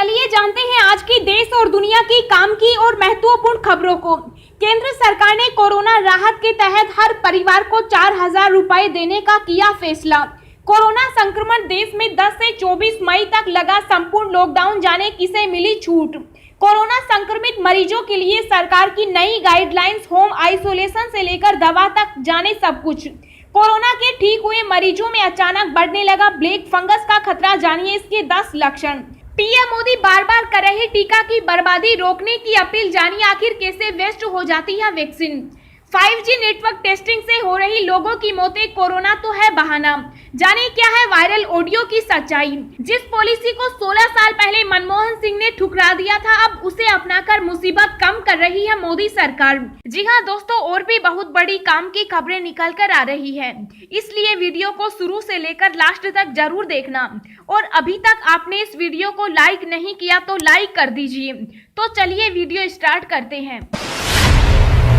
चलिए जानते हैं आज की देश और दुनिया की काम की और महत्वपूर्ण खबरों को। केंद्र सरकार ने कोरोना राहत के तहत हर परिवार को 4,000 रुपए देने का किया फैसला। कोरोना संक्रमण देश में 10 से 24 मई तक लगा संपूर्ण लॉकडाउन, जाने किसे मिली छूट। कोरोना संक्रमित मरीजों के लिए सरकार की नई गाइडलाइंस, होम आइसोलेशन से लेकर दवा तक, जाने सब कुछ। कोरोना के ठीक हुए मरीजों में अचानक बढ़ने लगा ब्लैक फंगस का खतरा, जानिए इसके 10 लक्षण। पीएम मोदी बार बार कर रहे टीका की बर्बादी रोकने की अपील, जानिए आखिर कैसे वेस्ट हो जाती है वैक्सीन। 5G नेटवर्क टेस्टिंग से हो रही लोगों की मौतें, कोरोना तो है बहाना, जाने क्या है वायरल ऑडियो की सच्चाई। जिस पॉलिसी को 16 साल पहले मनमोहन सिंह ने ठुकरा दिया था, अब उसे अपनाकर मुसीबत कम कर रही है मोदी सरकार। जी हां दोस्तों, और भी बहुत बड़ी काम की खबरें निकल कर आ रही है, इसलिए वीडियो को शुरू से लेकर लास्ट तक जरूर देखना। और अभी तक आपने इस वीडियो को लाइक नहीं किया तो लाइक कर दीजिए। तो चलिए वीडियो स्टार्ट करते हैं।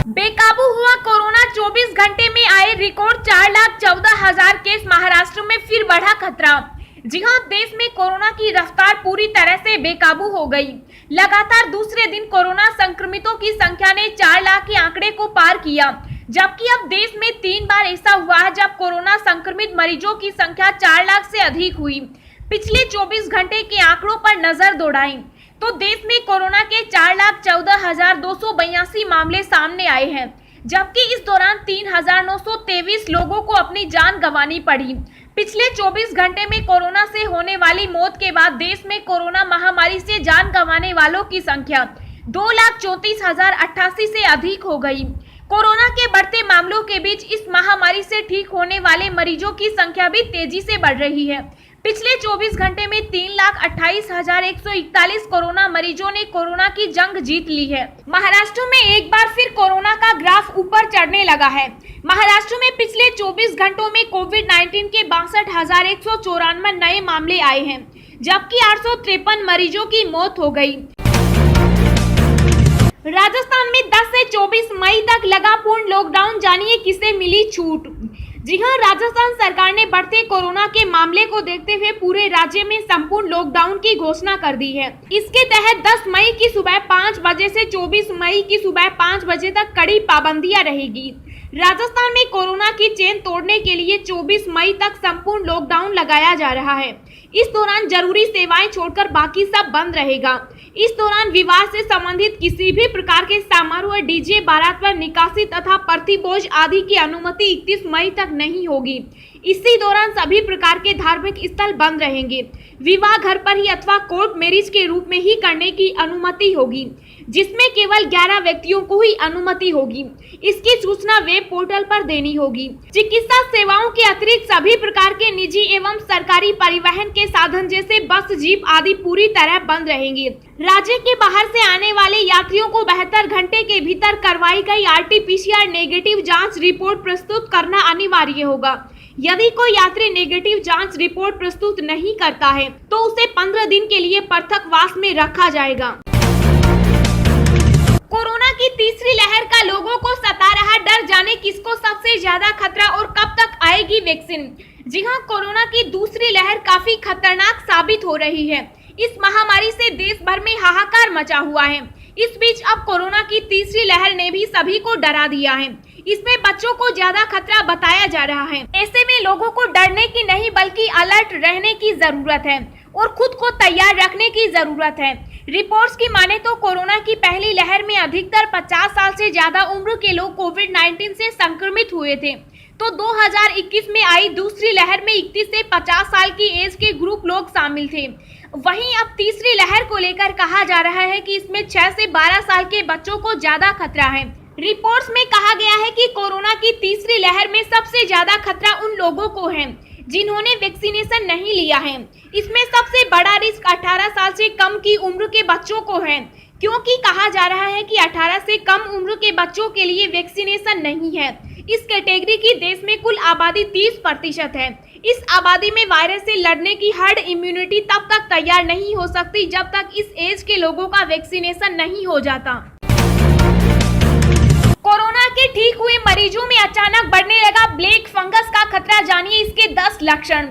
बेकाबू हुआ कोरोना, 24 घंटे में आए रिकॉर्ड 4,14,000 केस, महाराष्ट्र में फिर बढ़ा खतरा। जी हां, देश में कोरोना की रफ्तार पूरी तरह से बेकाबू हो गई। लगातार दूसरे दिन कोरोना संक्रमितों की संख्या ने 4 लाख के आंकड़े को पार किया, जबकि अब देश में 3 बार ऐसा हुआ है जब कोरोना संक्रमित मरीजों की संख्या 4 लाख से अधिक हुई। पिछले 24 घंटे के आंकड़ों पर नजर दौड़ाएं तो देश में कोरोना के 4,14,282 मामले सामने आए हैं, जबकि इस दौरान 3,923 लोगों को अपनी जान गंवानी पड़ी। पिछले 24 घंटे में कोरोना से होने वाली मौत के बाद देश में कोरोना महामारी से जान गंवाने वालों की संख्या 2,34,088 से अधिक हो गई। कोरोना के बढ़ते मामलों के बीच इस महामारी से ठीक होने वाले मरीजों की संख्या भी तेजी से बढ़ रही है। पिछले 24 घंटे में 3,28,141 कोरोना मरीजों ने कोरोना की जंग जीत ली है। महाराष्ट्र में एक बार फिर कोरोना का ग्राफ ऊपर चढ़ने लगा है। महाराष्ट्र में पिछले 24 घंटों में कोविड-19 के 62,194 नए मामले आए हैं, जबकि 853 मरीजों की मौत हो गई। राजस्थान में 10 से 24 मई तक लगा पूर्ण लॉकडाउन, जानिए किसे मिली छूट। जी हां, राजस्थान सरकार ने बढ़ते कोरोना के मामले को देखते हुए पूरे राज्य में संपूर्ण लॉकडाउन की घोषणा कर दी है। इसके तहत 10 मई की सुबह 5 बजे से 24 मई की सुबह 5 बजे तक कड़ी पाबंदियां रहेगी। राजस्थान में कोरोना की चेन तोड़ने के लिए 24 मई तक संपूर्ण लॉकडाउन लगाया जा रहा है। इस दौरान जरूरी सेवाएं छोड़कर बाकी सब बंद रहेगा। इस दौरान विवाह से संबंधित किसी भी प्रकार के समारोह, डीजे, बारात पर निकासी तथा प्रतिभोज आदि की अनुमति 31 मई तक नहीं होगी। इसी दौरान सभी प्रकार के धार्मिक स्थल बंद रहेंगे। विवाह घर पर ही अथवा कोर्ट मैरिज के रूप में ही करने की अनुमति होगी, जिसमें केवल 11 व्यक्तियों को ही अनुमति होगी। इसकी सूचना वेब पोर्टल पर देनी होगी। चिकित्सा सेवाओं के अतिरिक्त सभी प्रकार के निजी एवं सरकारी परिवहन के साधन जैसे बस, जीप आदि पूरी तरह बंद रहेंगे। राज्य के बाहर से आने वाले यात्रियों को 72 घंटे के भीतर करवाई गई RT-PCR नेगेटिव जांच रिपोर्ट प्रस्तुत करना अनिवार्य होगा। यदि कोई यात्री नेगेटिव जांच रिपोर्ट प्रस्तुत नहीं करता है तो उसे 15 दिन के लिए पृथकवास में रखा जाएगा। कोरोना की तीसरी लहर का लोगों को सता रहा डर, जाने किसको सबसे ज्यादा खतरा और कब तक आएगी वैक्सीन। जी हां, कोरोना की दूसरी लहर काफी खतरनाक साबित हो रही है। इस महामारी से देश भर में हाहाकार मचा हुआ है। इस बीच अब कोरोना की तीसरी लहर ने भी सभी को डरा दिया है। इसमें बच्चों को ज्यादा खतरा बताया जा रहा है। ऐसे में लोगों को डरने की नहीं बल्कि अलर्ट रहने की जरूरत है और खुद को तैयार रखने की जरूरत है। रिपोर्ट्स की माने तो कोरोना की पहली लहर में अधिकतर 50 साल से ज्यादा उम्र के लोग कोविड-19 से संक्रमित हुए थे, तो 2021 में आई दूसरी लहर में 31 से 50 साल की एज के ग्रुप लोग शामिल थे। वहीं अब तीसरी लहर को लेकर कहा जा रहा है कि इसमें 6 से 12 साल के बच्चों को ज्यादा खतरा है। रिपोर्ट्स में कहा गया है कि कोरोना की तीसरी लहर में सबसे ज्यादा खतरा उन लोगों को है जिन्होंने वैक्सीनेशन नहीं लिया है। इसमें सबसे बड़ा रिस्क 18 साल से कम की उम्र के बच्चों को है, क्योंकि कहा जा रहा है कि 18 से कम उम्र के बच्चों के लिए वैक्सीनेशन नहीं है। इस कैटेगरी की देश में कुल आबादी 30% है। इस आबादी में वायरस से लड़ने की हर्ड इम्यूनिटी तब तक तैयार नहीं हो सकती जब तक इस एज के लोगों का वैक्सीनेशन नहीं हो जाता। कोरोना के ठीक हुए मरीजों में अचानक बढ़ने लगा ब्लैक फंगस का खतरा, जानिए इसके 10 लक्षण।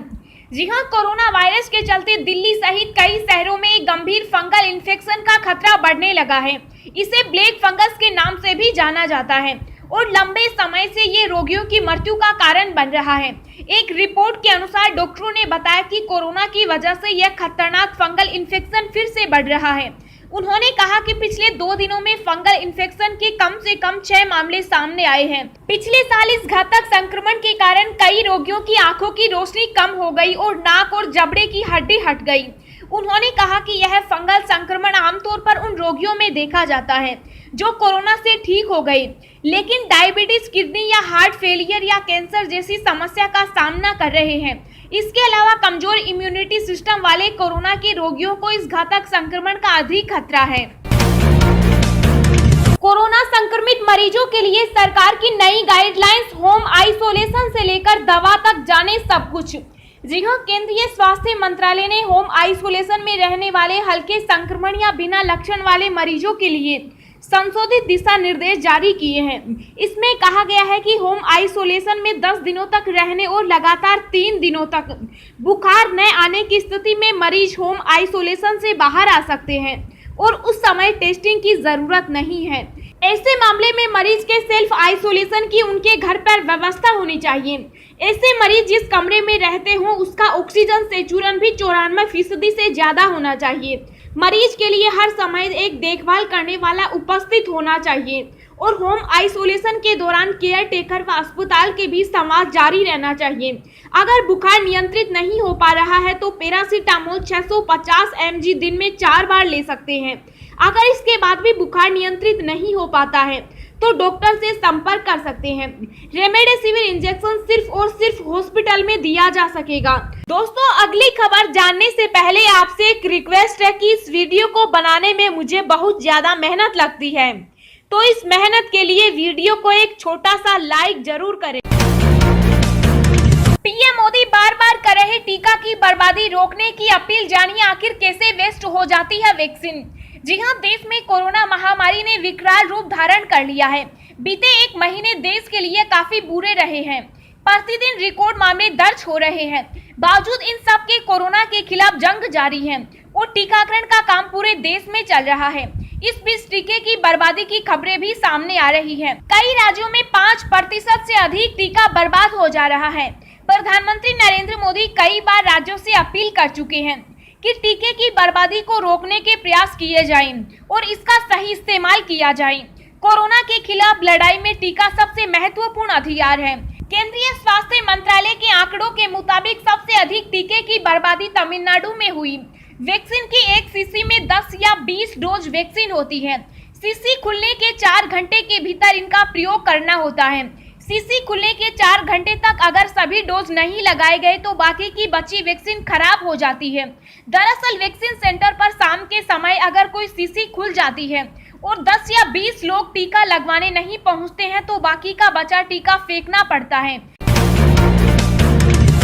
जी हां, कोरोना वायरस के चलते दिल्ली सहित कई शहरों में एक गंभीर फंगल इन्फेक्शन का खतरा बढ़ने लगा है। इसे ब्लैक फंगस के नाम से भी जाना जाता है और लंबे समय से ये रोगियों की मृत्यु का कारण बन रहा है। एक रिपोर्ट के अनुसार डॉक्टरों ने बताया कि कोरोना की वजह से यह खतरनाक फंगल इन्फेक्शन फिर से बढ़ रहा है। उन्होंने कहा कि पिछले 2 दिनों में फंगल इन्फेक्शन के कम से कम 6 मामले सामने आए हैं। पिछले साल इस घातक संक्रमण के कारण कई रोगियों की आंखों की रोशनी कम हो गई और नाक और जबड़े की हड्डी हट गई। उन्होंने कहा कि यह फंगल संक्रमण आमतौर पर उन रोगियों में देखा जाता है जो कोरोना से ठीक हो गए, लेकिन डायबिटीज, किडनी या हार्ट फेलियर या कैंसर जैसी समस्या का सामना कर रहे हैं। इसके अलावा कमजोर इम्यूनिटी सिस्टम वाले कोरोना के रोगियों को इस घातक संक्रमण का अधिक खतरा है। कोरोना संक्रमित मरीजों के लिए सरकार की नई गाइडलाइंस, होम आइसोलेशन से लेकर दवा तक, जाने सब कुछ। जी हां, केंद्रीय स्वास्थ्य मंत्रालय ने होम आइसोलेशन में रहने वाले हल्के संक्रमण या बिना लक्षण वाले मरीजों के लिए संशोधित दिशा निर्देश जारी किए हैं। इसमें कहा गया है कि होम आइसोलेशन में 10 दिनों तक रहने और लगातार 3 दिनों तक बुखार न आने की स्थिति में मरीज होम आइसोलेशन से बाहर आ सकते हैं और उस समय टेस्टिंग की जरूरत नहीं है। ऐसे मामले में मरीज के सेल्फ आइसोलेशन की उनके घर पर व्यवस्था होनी चाहिए। ऐसे मरीज जिस कमरे में रहते हों उसका ऑक्सीजन सैचुरेशन भी 94% से ज्यादा होना चाहिए। मरीज के लिए हर समय एक देखभाल करने वाला उपस्थित होना चाहिए और होम आइसोलेशन के दौरान केयर टेकर व अस्पताल के बीच संवाद जारी रहना चाहिए। अगर बुखार नियंत्रित नहीं हो पा रहा है तो पैरासीटामोल 650 mg दिन में 4 बार ले सकते हैं। अगर इसके बाद भी बुखार नियंत्रित नहीं हो पाता है तो डॉक्टर से संपर्क कर सकते हैं। रेमडेसिविर इंजेक्शन सिर्फ और सिर्फ हॉस्पिटल में दिया जा सकेगा। दोस्तों, अगली खबर जानने से पहले आपसे एक रिक्वेस्ट है कि इस वीडियो को बनाने में मुझे बहुत ज्यादा मेहनत लगती है, तो इस मेहनत के लिए वीडियो को एक छोटा सा लाइक जरूर करें। पीएम मोदी बार बार कर रहे टीका की बर्बादी रोकने की अपील, जानिए आखिर कैसे वेस्ट हो जाती है वैक्सीन। जी हां, देश में कोरोना महामारी ने विकराल रूप धारण कर लिया है। बीते 1 महीने देश के लिए काफी बुरे रहे हैं। प्रतिदिन रिकॉर्ड मामले दर्ज हो रहे हैं। बावजूद इन सब के कोरोना के खिलाफ जंग जारी है और टीकाकरण का काम पूरे देश में चल रहा है। इस बीच टीके की बर्बादी की खबरें भी सामने आ रही है। कई राज्यों में 5% से अधिक टीका बर्बाद हो जा रहा है। प्रधानमंत्री नरेंद्र मोदी कई बार राज्यों से अपील कर चुके हैं कि टीके की बर्बादी को रोकने के प्रयास किए जाएं और इसका सही इस्तेमाल किया जाए। कोरोना के खिलाफ लड़ाई में टीका सबसे महत्वपूर्ण हथियार है। केंद्रीय स्वास्थ्य मंत्रालय के आंकड़ों के मुताबिक सबसे अधिक टीके की बर्बादी तमिलनाडु में हुई। वैक्सीन की एक शीशी में 10 या 20 डोज वैक्सीन होती है। शीशी खुलने के 4 घंटे के भीतर इनका प्रयोग करना होता है। शीशी खुलने के 4 घंटे तक अगर सभी डोज नहीं लगाए गए तो बाकी की बची वैक्सीन खराब हो जाती है। दरअसल वैक्सीन सेंटर पर शाम के समय अगर कोई शीशी खुल जाती है और 10 या 20 लोग टीका लगवाने नहीं पहुंचते हैं तो बाकी का बचा टीका फेंकना पड़ता है।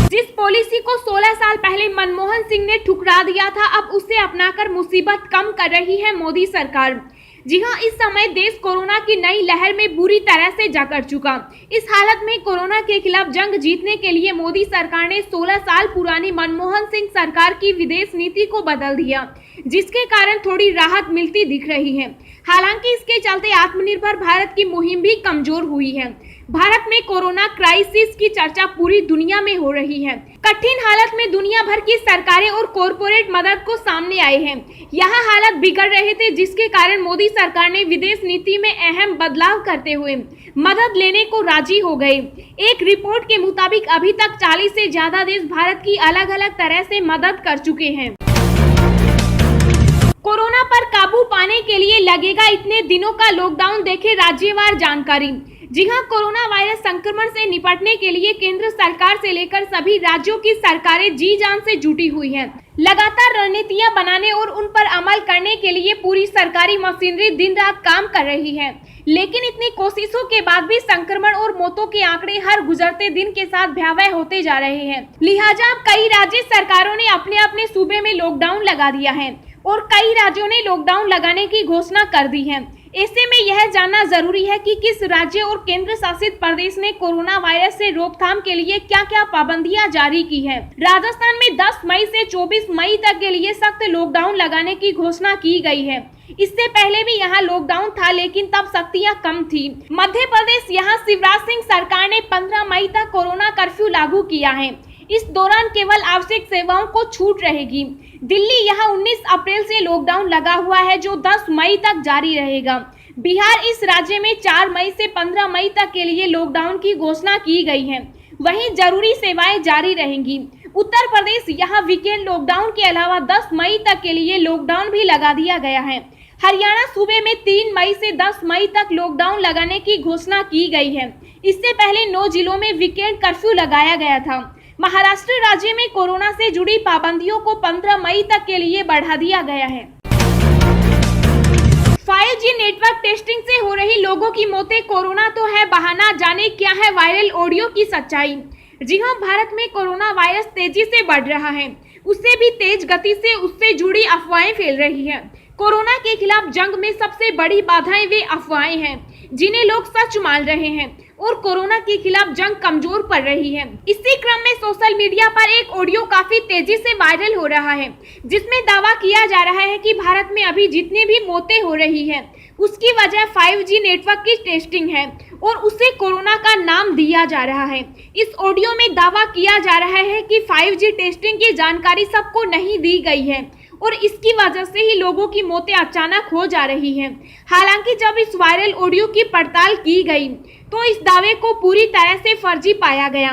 जिस पॉलिसी को 16 साल पहले मनमोहन सिंह ने ठुकरा दिया था, अब उसे अपनाकर मुसीबत कम कर रही है मोदी सरकार। जी हां, इस समय देश कोरोना की नई लहर में बुरी तरह से जकड़ चुका। इस हालत में कोरोना के खिलाफ जंग जीतने के लिए मोदी सरकार ने 16 साल पुरानी मनमोहन सिंह सरकार की विदेश नीति को बदल दिया, जिसके कारण थोड़ी राहत मिलती दिख रही है। हालांकि इसके चलते आत्मनिर्भर भारत की मुहिम भी कमजोर हुई है। भारत में कोरोना क्राइसिस की चर्चा पूरी दुनिया में हो रही है। कठिन हालत में दुनिया भर की सरकारें और कॉरपोरेट मदद को सामने आए हैं। यहाँ हालात बिगड़ रहे थे, जिसके कारण मोदी सरकार ने विदेश नीति में अहम बदलाव करते हुए मदद लेने को राजी हो गए। एक रिपोर्ट के मुताबिक अभी तक 40 से ज्यादा देश भारत की अलग अलग तरह से मदद कर चुके हैं। कोरोना पर काबू पाने के लिए लगेगा इतने दिनों का लॉकडाउन, देखें राज्यवार जानकारी। जी हां, कोरोना वायरस संक्रमण से निपटने के लिए केंद्र सरकार से लेकर सभी राज्यों की सरकारें जी जान से जुटी हुई हैं। लगातार रणनीतियां बनाने और उन पर अमल करने के लिए पूरी सरकारी मशीनरी दिन रात काम कर रही है। लेकिन इतनी कोशिशों के बाद भी संक्रमण और मौतों के आंकड़े हर गुजरते दिन के साथ भयावह होते जा रहे हैं। लिहाजा कई राज्य सरकारों ने अपने अपने सूबे में लॉकडाउन लगा दिया है और कई राज्यों ने लॉकडाउन लगाने की घोषणा कर दी है। ऐसे में यह जानना जरूरी है कि किस राज्य और केंद्र शासित प्रदेश ने कोरोना वायरस से रोकथाम के लिए क्या क्या पाबंदियां जारी की है। राजस्थान में 10 मई से 24 मई तक के लिए सख्त लॉकडाउन लगाने की घोषणा की गई है। इससे पहले भी यहाँ लॉकडाउन था, लेकिन तब सख्तियां कम थी। मध्य प्रदेश यहाँ शिवराज सिंह सरकार ने 15 मई तक कोरोना कर्फ्यू लागू किया है। इस दौरान केवल आवश्यक सेवाओं को छूट रहेगी। दिल्ली यहाँ 19 अप्रैल से लॉकडाउन लगा हुआ है, जो 10 मई तक जारी रहेगा। बिहार इस राज्य में 4 मई से 15 मई तक के लिए लॉकडाउन की घोषणा की गई है। वहीं जरूरी सेवाएं जारी रहेंगी। उत्तर प्रदेश यहाँ वीकेंड लॉकडाउन के अलावा 10 मई तक के लिए लॉकडाउन भी लगा दिया गया है। हरियाणा सूबे में 3 मई से 10 मई तक लॉकडाउन लगाने की घोषणा की गई है। इससे पहले 9 जिलों में वीकेंड कर्फ्यू लगाया गया था। महाराष्ट्र राज्य में कोरोना से जुड़ी पाबंदियों को 15 मई तक के लिए बढ़ा दिया गया है। 5G नेटवर्क टेस्टिंग से हो रही लोगों की मौतें कोरोना तो है बहाना, जाने क्या है वायरल ऑडियो की सच्चाई। जी हां, भारत में कोरोना वायरस तेजी से बढ़ रहा है। उससे भी तेज गति से उससे जुड़ी अफवाहें फैल रही हैं। कोरोना के खिलाफ जंग में सबसे बड़ी बाधाएं वे अफवाहें हैं जिन्हें लोग सच मान रहे हैं, और कोरोना के खिलाफ जंग कमजोर पड़ रही है। इसी क्रम में सोशल मीडिया पर एक ऑडियो काफी तेजी से वायरल हो रहा है, जिसमें दावा किया जा रहा है कि भारत में अभी जितनी भी मौतें हो रही है उसकी वजह 5G नेटवर्क की टेस्टिंग है और उसे कोरोना का नाम दिया जा रहा है। इस ऑडियो में दावा किया जा रहा है कि 5G टेस्टिंग की जानकारी सबको नहीं दी गई है और इसकी वजह से ही लोगों की मौतें अचानक हो जा रही हैं। हालांकि जब इस वायरल ऑडियो की पड़ताल की गई तो इस दावे को पूरी तरह से फर्जी पाया गया।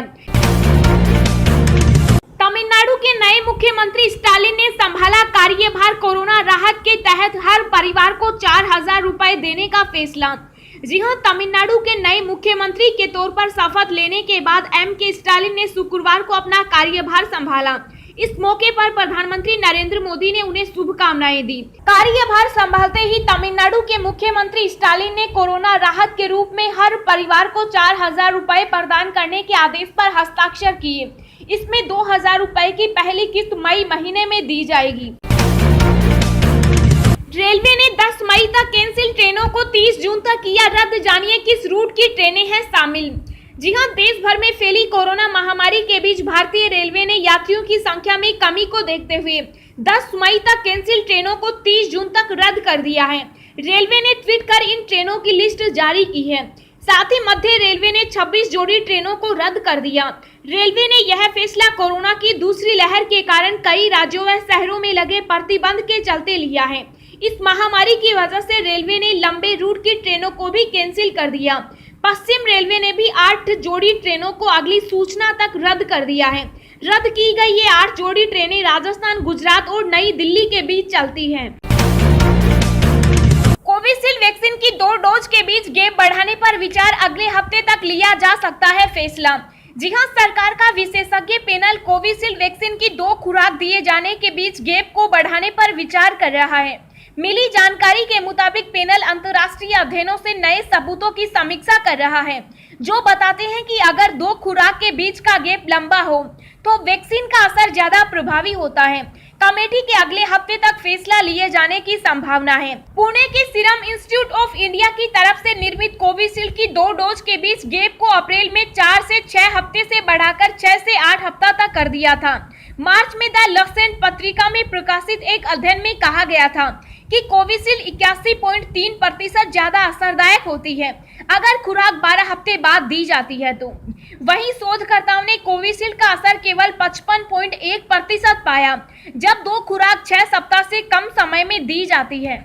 तमिलनाडु के नए मुख्यमंत्री स्टालिन ने संभाला कार्यभार। कोरोना राहत के तहत हर परिवार को 4,000 रुपए देने का फैसला। जी हां, तमिलनाडु के नए मुख्यमंत्री के तौर पर शपथ लेने के बाद के स्टालिन ने शुक्रवार को अपना कार्यभार संभाला। इस मौके पर प्रधानमंत्री नरेंद्र मोदी ने उन्हें शुभकामनाएं दी। कार्यभार संभालते ही तमिलनाडु के मुख्यमंत्री स्टालिन ने कोरोना राहत के रूप में हर परिवार को 4,000 रुपए प्रदान करने के आदेश पर हस्ताक्षर किए। इसमें 2,000 रुपए की पहली किस्त मई महीने में दी जाएगी। रेलवे ने 10 मई तक कैंसिल ट्रेनों को 30 जून तक किया रद्द। जानिए किस रूट की ट्रेनें हैं शामिल। जी हां, देश भर में फैली कोरोना महामारी के बीच भारतीय रेलवे ने यात्रियों की संख्या में कमी को देखते हुए 10 मई तक कैंसिल ट्रेनों को 30 जून तक रद्द कर दिया है। रेलवे ने ट्वीट कर इन ट्रेनों की लिस्ट जारी की है। साथ ही मध्य रेलवे ने 26 जोड़ी ट्रेनों को रद्द कर दिया। रेलवे ने यह फैसला कोरोना की दूसरी लहर के कारण कई राज्यों व शहरों में लगे प्रतिबंध के चलते लिया है। इस महामारी की वजह से रेलवे ने लंबे रूट की ट्रेनों को भी कैंसिल कर दिया। पश्चिम रेलवे ने भी 8 जोड़ी ट्रेनों को अगली सूचना तक रद्द कर दिया है। रद्द की गई ये 8 जोड़ी ट्रेनें राजस्थान, गुजरात और नई दिल्ली के बीच चलती हैं। कोविशील्ड वैक्सीन की 2 डोज के बीच गैप बढ़ाने पर विचार, अगले हफ्ते तक लिया जा सकता है फैसला। जी हां, सरकार का विशेषज्ञ पैनल कोविशील्ड वैक्सीन की 2 खुराक दिए जाने के बीच गैप को बढ़ाने पर विचार कर रहा है। मिली जानकारी के मुताबिक पैनल अंतर्राष्ट्रीय अध्ययनों से नए सबूतों की समीक्षा कर रहा है, जो बताते हैं कि अगर 2 खुराक के बीच का गैप लंबा हो तो वैक्सीन का असर ज्यादा प्रभावी होता है। कमेटी के अगले हफ्ते तक फैसला लिए जाने की संभावना है। पुणे के सीरम इंस्टीट्यूट ऑफ इंडिया की तरफ से निर्मित कोविशील्ड की 2 डोज के बीच गैप को अप्रैल में 4 से 6 हफ्ते से बढ़ाकर 6 से 8 हफ्ता तक कर दिया था। मार्च में द लसेंट पत्रिका में प्रकाशित एक अध्ययन में कहा गया था कि कोविशील्ड 81.3% ज्यादा असरदायक होती है अगर खुराक 12 हफ्ते बाद दी जाती है तो। वहीं शोधकर्ताओं ने कोविशील्ड का असर केवल 55.1% पाया जब 2 खुराक 6 सप्ताह से कम समय में दी जाती है।